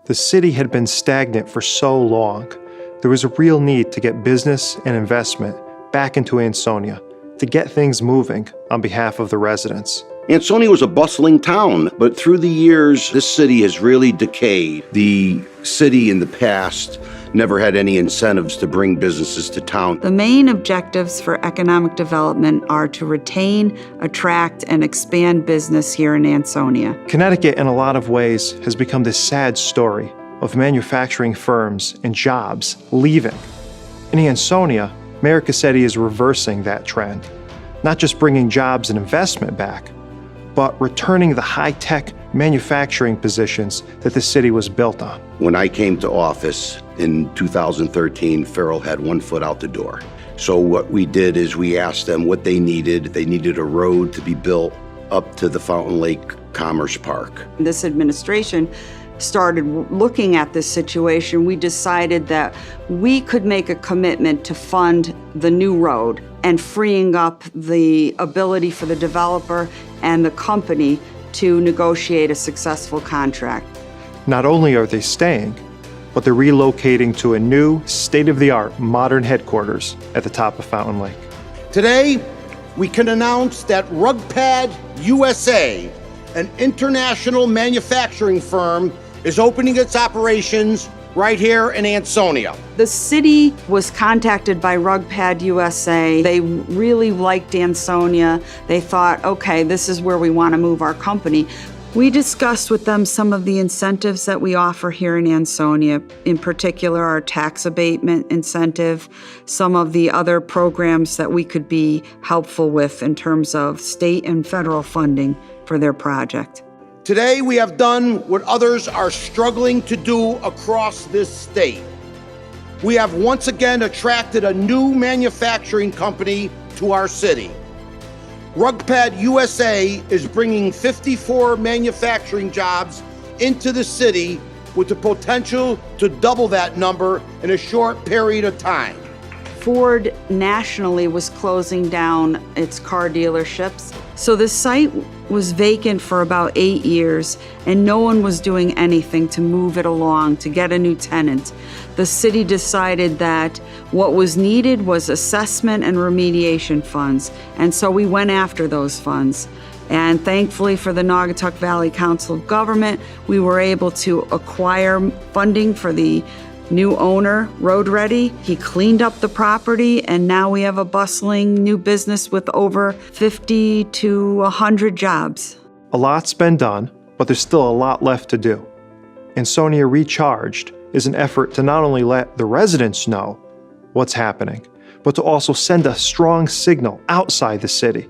The city had been stagnant for so long. There was a real need to get business and investment back into Ansonia to get things moving on behalf of the residents. Ansonia was a bustling town, but through the years, this city has really decayed. The city in the past never had any incentives to bring businesses to town. The main objectives for economic development are to retain, attract, and expand business here in Ansonia. Connecticut, in a lot of ways, has become this sad story of manufacturing firms and jobs leaving. In Ansonia, Mayor Cassetti is reversing that trend, not just bringing jobs and investment back, but returning the high-tech manufacturing positions that the city was built on. When I came to office in 2013, Farrell had one foot out the door. So what we did is we asked them what they needed. They needed a road to be built up to the Fountain Lake Commerce Park. This administration started looking at this situation. We decided that we could make a commitment to fund the new road and freeing up the ability for the developer and the company to negotiate a successful contract. Not only are they staying, but they're relocating to a new, state-of-the-art, modern headquarters at the top of Fountain Lake. Today, we can announce that RugPad USA, an international manufacturing firm, is opening its operations right here in Ansonia. The city was contacted by RugPad USA. They really liked Ansonia. They thought, okay, this is where we want to move our company. We discussed with them some of the incentives that we offer here in Ansonia, in particular our tax abatement incentive, some of the other programs that we could be helpful with in terms of state and federal funding for their project. Today, we have done what others are struggling to do across this state. We have once again attracted a new manufacturing company to our city. RugPad USA is bringing 54 manufacturing jobs into the city with the potential to double that number in a short period of time. Ford nationally was closing down its car dealerships. So the site was vacant for about 8 years and no one was doing anything to move it along, to get a new tenant. The city decided that what was needed was assessment and remediation funds. And so we went after those funds. And thankfully for the Naugatuck Valley Council of Government, we were able to acquire funding for the new owner, Road Ready. He cleaned up the property and now we have a bustling new business with over 50 to 100 jobs. A lot's been done, but there's still a lot left to do. Ansonia Recharged is an effort to not only let the residents know what's happening, but to also send a strong signal outside the city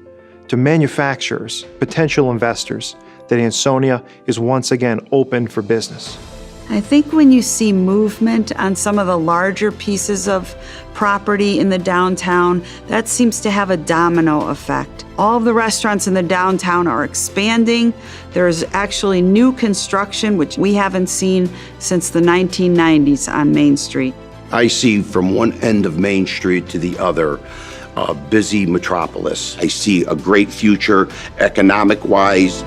to manufacturers, potential investors, that Ansonia is once again open for business. I think when you see movement on some of the larger pieces of property in the downtown, that seems to have a domino effect. All of the restaurants in the downtown are expanding. There's actually new construction, which we haven't seen since the 1990s on Main Street. I see from one end of Main Street to the other a busy metropolis. I see a great future economic-wise.